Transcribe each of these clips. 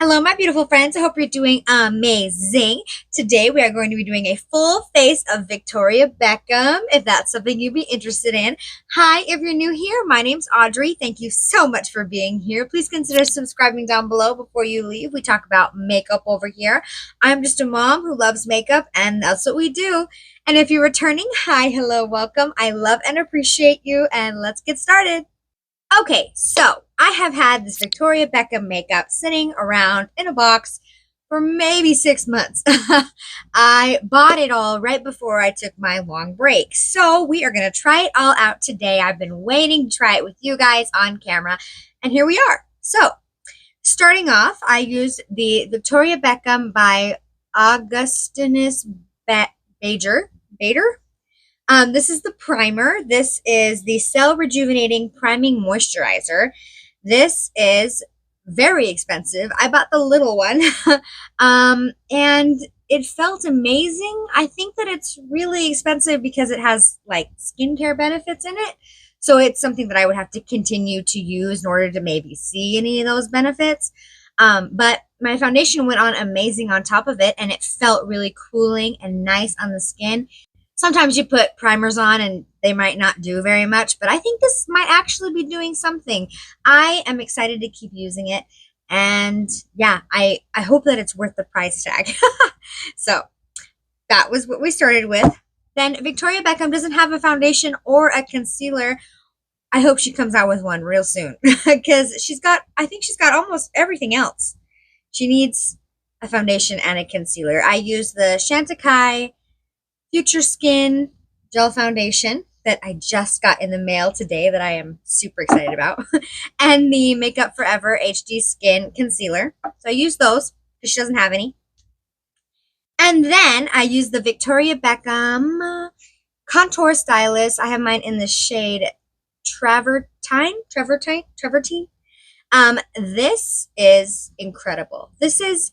Hello, my beautiful friends. I hope you're doing amazing. Today, we are going to be doing a full face of Victoria Beckham, if that's something you'd be interested in. Hi, if you're new here, my name's Audrey. Thank you so much for being here. Please consider subscribing down below before you leave. We talk about makeup over here. I'm just a mom who loves makeup, and that's what we do. And if you're returning, hi, hello, welcome. I love and appreciate you, and let's get started. Okay, so I have had this Victoria Beckham makeup sitting around in a box for maybe 6 months. I bought it all right before I took my long break. So we are going to try it all out today. I've been waiting to try it with you guys on camera, and here we are. So starting off, I used the Victoria Beckham by Augustinus Bader. This is the primer. This is the Cell Rejuvenating Priming Moisturizer. This is very expensive. I bought the little one, and it felt amazing. I think that it's really expensive because it has like skincare benefits in it. So it's something that I would have to continue to use in order to maybe see any of those benefits. But my foundation went on amazing on top of it, and it felt really cooling and nice on the skin. Sometimes you put primers on and they might not do very much, but I think this might actually be doing something. I am excited to keep using it, and yeah, I hope that it's worth the price tag. So that was what we started with. Then Victoria Beckham doesn't have a foundation or a concealer. I hope she comes out with one real soon because I think she's got almost everything else. She needs a foundation and a concealer. I use the Chantecaille Future Skin Gel Foundation that I just got in the mail today that I am super excited about. And the Makeup Forever HD Skin Concealer. So I use those because she doesn't have any. And then I use the Victoria Beckham Contour Stylus. I have mine in the shade Travertine. This is incredible. This is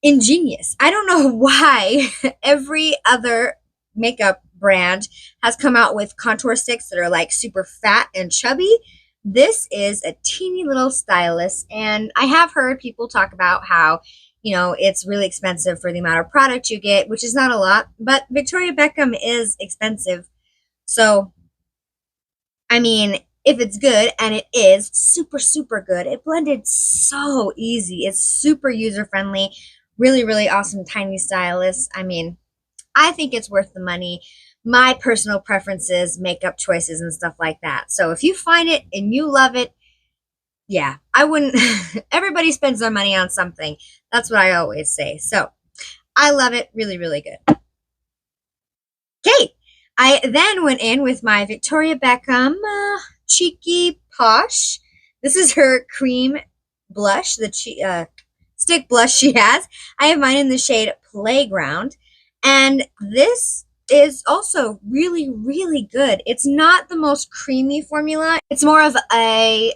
ingenious. I don't know why every other makeup brand has come out with contour sticks that are like super fat and chubby. This is a teeny little stylus, and I have heard people talk about how, it's really expensive for the amount of product you get, which is not a lot, but Victoria Beckham is expensive. So, I mean, if it's good, and it is super, super good, it blended so easy. It's super user-friendly. Really, really awesome tiny stylus. I mean, I think it's worth the money. My personal preferences, makeup choices, and stuff like that. So if you find it and you love it, yeah, I wouldn't. Everybody spends their money on something. That's what I always say. So I love it. Really, really good. Okay. I then went in with my Victoria Beckham Cheeky Posh. This is her cream blush, the stick blush she has. I have mine in the shade Playground, and this is also really, really good. It's not the most creamy formula. It's more of a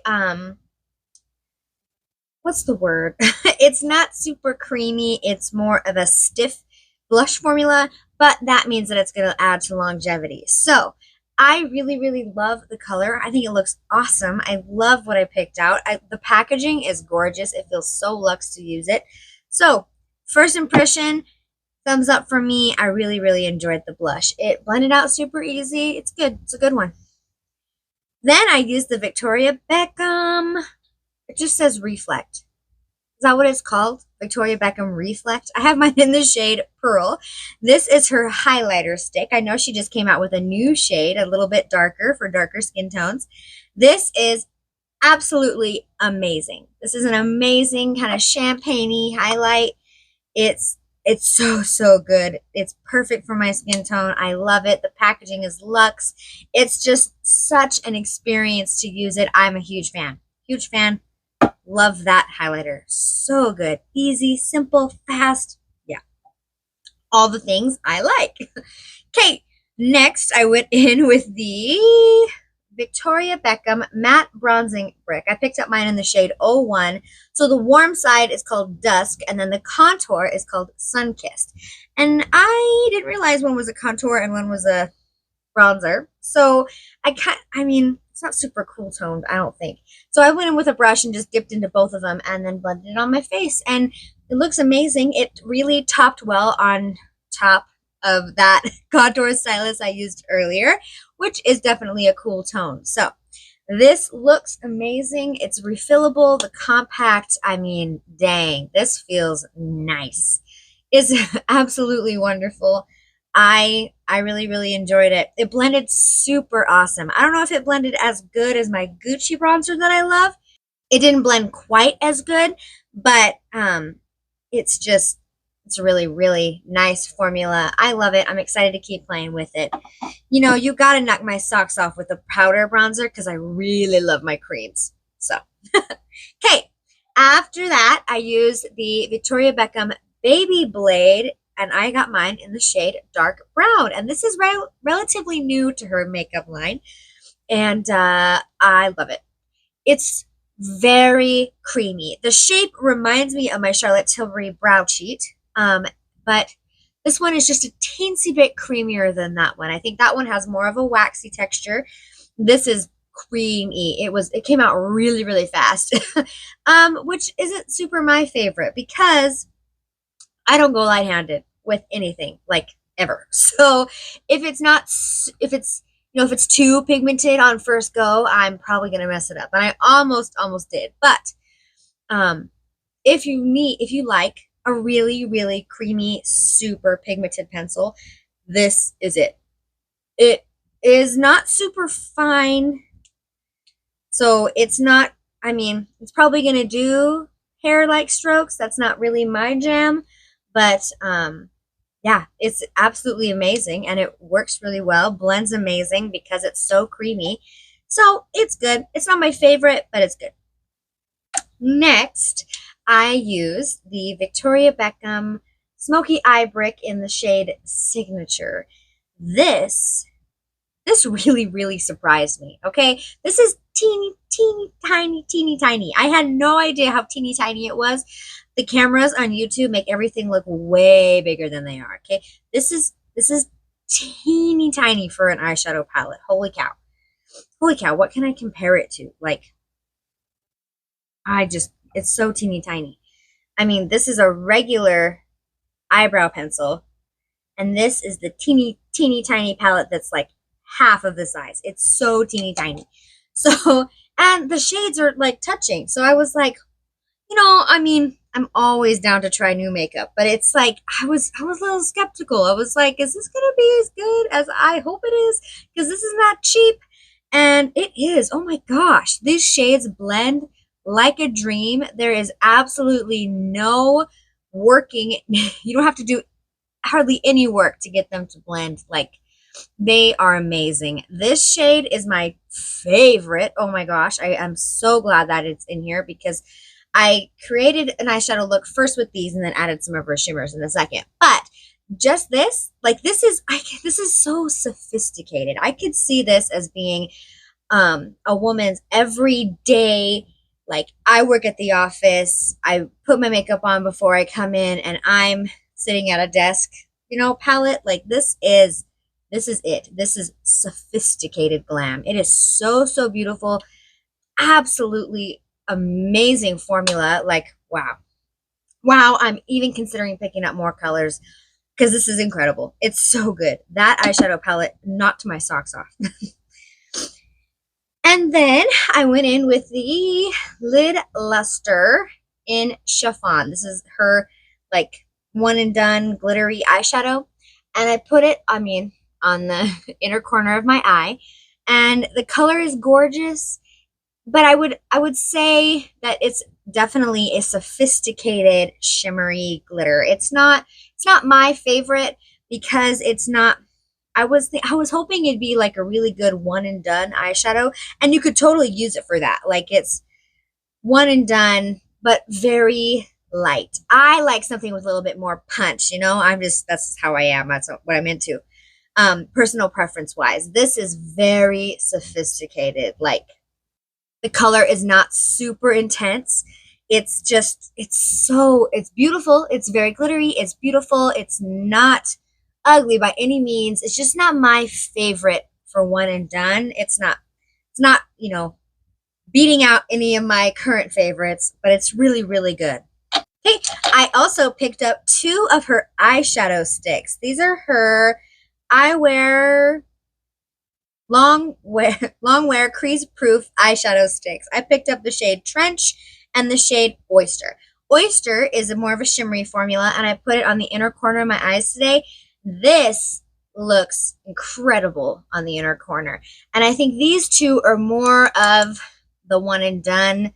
what's the word? It's not super creamy. It's more of a stiff blush formula, but that means that it's going to add to longevity. So I really, really love the color. I think it looks awesome. I love what I picked out. The packaging is gorgeous. It feels so luxe to use it. So first impression, thumbs up for me. I really, really enjoyed the blush. It blended out super easy. It's good. It's a good one. Then I used the Victoria Beckham. It just says Reflect. Is that what it's called? Victoria Beckham Reflect. I have mine in the shade Pearl. This is her highlighter stick. I know she just came out with a new shade, a little bit darker for darker skin tones. This is absolutely amazing. This is an amazing kind of champagne-y highlight. It's so, so good. It's perfect for my skin tone. I love it. The packaging is luxe. It's just such an experience to use it. I'm a huge fan. Huge fan. Love that highlighter. So good. Easy, simple, fast. Yeah. All the things I like. Okay. Next, I went in with the Victoria Beckham Matte Bronzing Brick. I picked up mine in the shade 01. So the warm side is called Dusk, and then the contour is called Sunkissed. And I didn't realize one was a contour and one was a bronzer. So I mean, it's not super cool toned, I don't think. So I went in with a brush and just dipped into both of them and then blended it on my face. And it looks amazing. It really topped well on top of that contour stylus I used earlier, which is definitely a cool tone. So this looks amazing. It's refillable, the compact, I mean, dang, this feels nice. It's absolutely wonderful. I really, really enjoyed it. It blended super awesome. I don't know if it blended as good as my Gucci bronzer that I love. It didn't blend quite as good, but it's just, it's a really, really nice formula. I love it. I'm excited to keep playing with it. You know, you gotta knock my socks off with a powder bronzer because I really love my creams. So, okay. After that, I used the Victoria Beckham Babyblade, and I got mine in the shade Dark Brown. And this is relatively new to her makeup line, and I love it. It's very creamy. The shape reminds me of my Charlotte Tilbury Brow Cheat, but this one is just a teensy bit creamier than that one. I think that one has more of a waxy texture. This is creamy. It came out really, really fast, which isn't super my favorite because I don't go light-handed with anything, like, ever. So if it's too pigmented on first go, I'm probably gonna mess it up. And I almost did. But if you like a really, really creamy, super pigmented pencil, this is it. It is not super fine. So it's not, I mean, it's probably gonna do hair-like strokes. That's not really my jam. But yeah, it's absolutely amazing, and it works really well, blends amazing because it's so creamy. So it's good. It's not my favorite, but it's good. Next, I used the Victoria Beckham Smoky Eye Brick in the shade Signature. This really, really surprised me, okay? This is teeny tiny. I had no idea how teeny tiny it was. The cameras on YouTube make everything look way bigger than they are, okay? This is teeny tiny for an eyeshadow palette. Holy cow. Holy cow, what can I compare it to? Like, it's so teeny tiny. I mean, this is a regular eyebrow pencil, and this is the teeny tiny palette that's like half of the size. It's so teeny tiny. So, and the shades are like touching. So I was like, I mean, I'm always down to try new makeup, but it's like I was a little skeptical. I was like, is this gonna be as good as I hope it is? Because this is not cheap. And it is. Oh my gosh. These shades blend like a dream. There is absolutely no working. You don't have to do hardly any work to get them to blend. Like, they are amazing. This shade is my favorite. Oh my gosh. I am so glad that it's in here because I created an eyeshadow look first with these and then added some of her shimmers in the second. But just this, like, this is so sophisticated. I could see this as being a woman's everyday, like, I work at the office, I put my makeup on before I come in, and I'm sitting at a desk, palette. Like, this is it. This is sophisticated glam. It is so, so beautiful. Absolutely amazing formula. Like, wow. Wow, I'm even considering picking up more colors because this is incredible. It's so good. That eyeshadow palette knocked my socks off. And then I went in with the Lid Lustre in Chiffon. This is her, like, one and done glittery eyeshadow. And I put it, I mean, on the inner corner of my eye. And the color is gorgeous. But I would say that it's definitely a sophisticated shimmery glitter. It's not my favorite because it's not. I was hoping it'd be like a really good one and done eyeshadow, and you could totally use it for that. Like, it's one and done, but very light. I like something with a little bit more punch. That's how I am. That's what I'm into. Personal preference wise, this is very sophisticated. Like, the color is not super intense. It's beautiful. It's very glittery. It's beautiful. It's not ugly by any means. It's just not my favorite for one and done. It's not, beating out any of my current favorites, but it's really, really good. Okay, I also picked up 2 of her eyeshadow sticks. These are her eyewear long wear crease proof eyeshadow sticks. I picked up the shade Trench and the shade Oyster. Oyster is a more of a shimmery formula, and I put it on the inner corner of my eyes today. This looks incredible on the inner corner, and I think these 2 are more of the one and done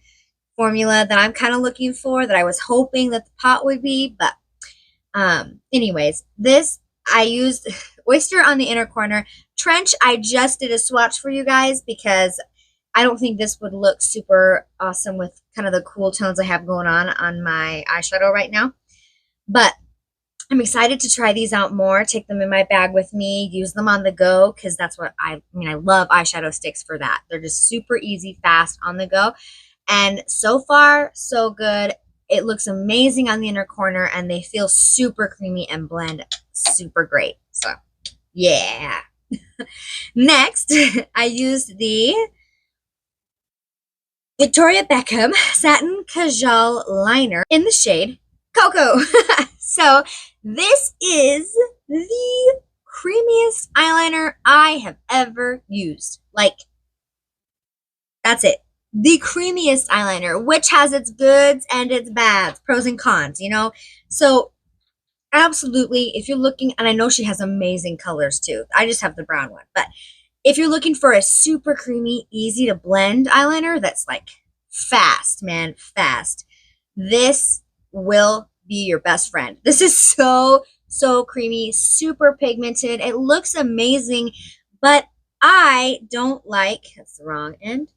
formula that I'm kind of looking for, that I was hoping that the pot would be. But anyways, this I used Oyster on the inner corner. Trench, I just did a swatch for you guys because I don't think this would look super awesome with kind of the cool tones I have going on my eyeshadow right now. But I'm excited to try these out more, take them in my bag with me, use them on the go, because that's what I love eyeshadow sticks for that. They're just super easy, fast, on the go. And so far, so good. It looks amazing on the inner corner, and they feel super creamy and blend super great. So, yeah. Next, I used the Victoria Beckham Satin Kajal liner in the shade Cocoa. So, this is the creamiest eyeliner I have ever used. Like, that's it. The creamiest eyeliner, which has its goods and its bads, pros and cons, So, absolutely, if you're looking, and I know she has amazing colors too. I just have the brown one. But if you're looking for a super creamy, easy to blend eyeliner that's like fast, man, fast, this will be your best friend. This is so creamy, super pigmented. It looks amazing, but I don't like, that's the wrong end.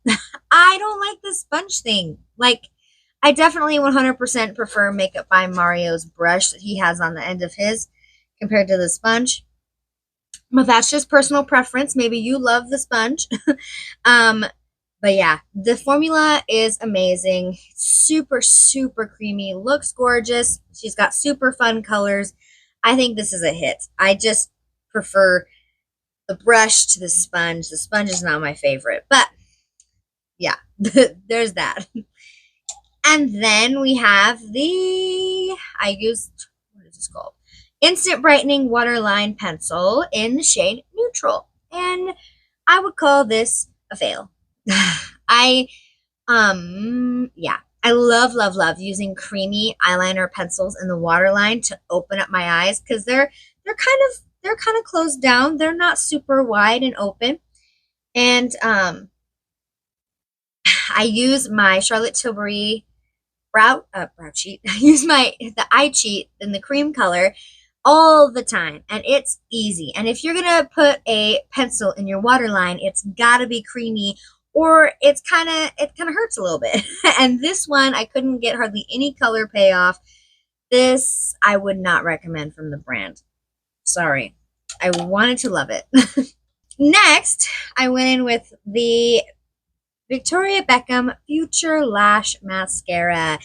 I don't like the sponge thing. Like, I definitely 100% prefer Makeup by Mario's brush that he has on the end of his compared to the sponge. But that's just personal preference. Maybe you love the sponge. But yeah, the formula is amazing. Super, super creamy. Looks gorgeous. She's got super fun colors. I think this is a hit. I just prefer the brush to the sponge. The sponge is not my favorite. But yeah, there's that. And then we have I used, what is this called? Instant Brightening Waterline Pencil in the shade Neutral. And I would call this a fail. I love using creamy eyeliner pencils in the waterline to open up my eyes, because they're kind of closed down. They're not super wide and open. And I use my Charlotte Tilbury brow cheat. I use the eye cheat in the cream color all the time, and it's easy. And if you're gonna put a pencil in your waterline, it's gotta be creamy, or it kind of hurts a little bit. And this one, I couldn't get hardly any color payoff. This I would not recommend from the brand. Sorry, I wanted to love it. Next, I went in with the Victoria Beckham Future Lash Mascara.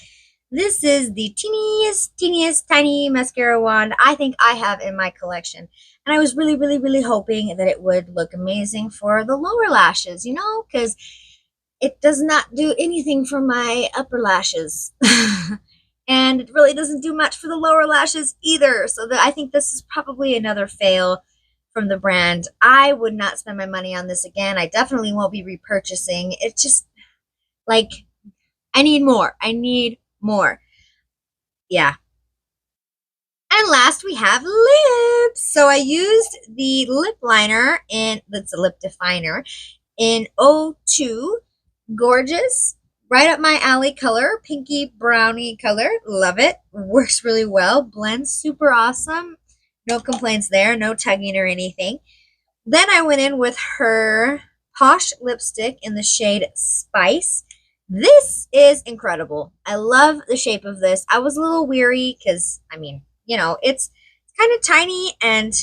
This is the teeniest tiny mascara wand I think I have in my collection. And I was really hoping that it would look amazing for the lower lashes, because it does not do anything for my upper lashes. And it really doesn't do much for the lower lashes either. So I think this is probably another fail from the brand. I would not spend my money on this again. I definitely won't be repurchasing. It's just like, I need more. Yeah. And last we have lips. So I used the lip liner that's a lip definer in 02. Gorgeous. Right up my alley color. Pinky brownie color. Love it. Works really well. Blends super awesome. No complaints there. No tugging or anything. Then I went in with her Posh lipstick in the shade Spice. This is incredible. I love the shape of this. I was a little weary because, it's kind of tiny and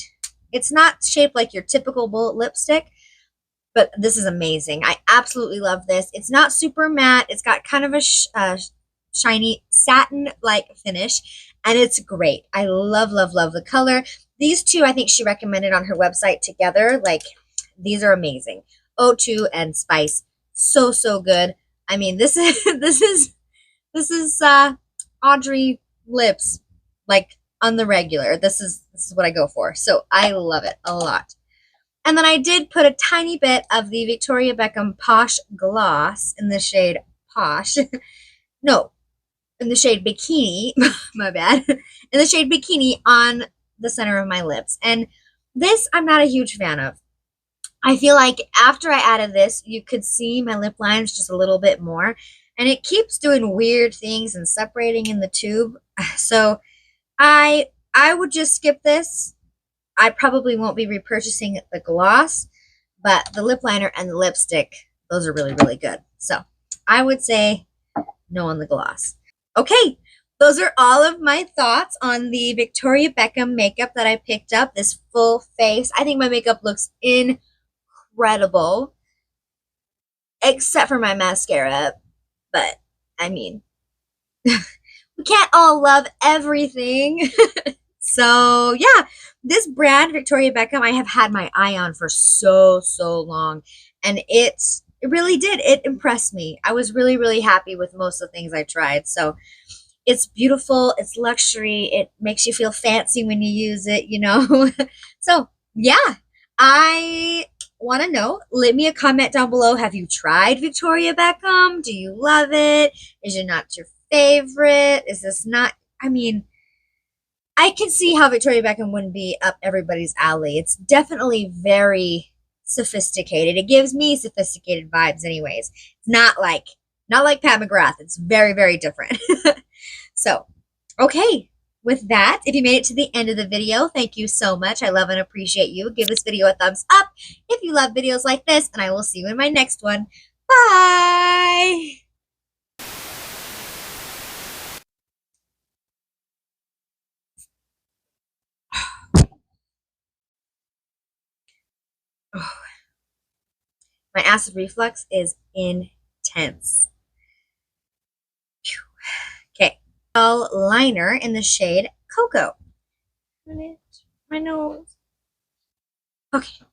it's not shaped like your typical bullet lipstick, but this is amazing. I absolutely love this. It's not super matte. It's got kind of a shiny satin-like finish, and it's great. I love the color. These two, I think she recommended on her website together. Like, these are amazing. O2 and Spice. So, so good. I mean, this is, this is Audrey lips, like on the regular. This is what I go for. So I love it a lot. And then I did put a tiny bit of the Victoria Beckham Posh gloss in the shade Posh. No, in the shade Bikini. My bad. In the shade Bikini on the center of my lips. And this I'm not a huge fan of. I feel like after I added this, you could see my lip lines just a little bit more. And it keeps doing weird things and separating in the tube. So I would just skip this. I probably won't be repurchasing the gloss, but the lip liner and the lipstick, those are really, really good. So I would say no on the gloss. Okay, those are all of my thoughts on the Victoria Beckham makeup that I picked up, this full face. I think my makeup looks incredible, except for my mascara. But, I mean, we can't all love everything. So, yeah, this brand, Victoria Beckham, I have had my eye on for so, so long. And it really did. It impressed me. I was really, really happy with most of the things I tried. So, it's beautiful. It's luxury. It makes you feel fancy when you use it, you know? So, yeah, I want to know. Leave me a comment down below. Have you tried Victoria Beckham? Do you love it? Is it not your favorite? Is this not, I mean, I can see how Victoria Beckham wouldn't be up everybody's alley. It's definitely very sophisticated. It gives me sophisticated vibes anyways. It's not like Pat McGrath. It's very, very different. So, okay. With that, if you made it to the end of the video, thank you so much. I love and appreciate you. Give this video a thumbs up if you love videos like this, and I will see you in my next one. Bye! Oh, my acid reflux is intense. Okay. Liner in the shade Cocoa. My nose. Okay.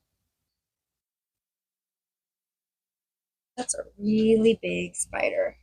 That's a really big spider.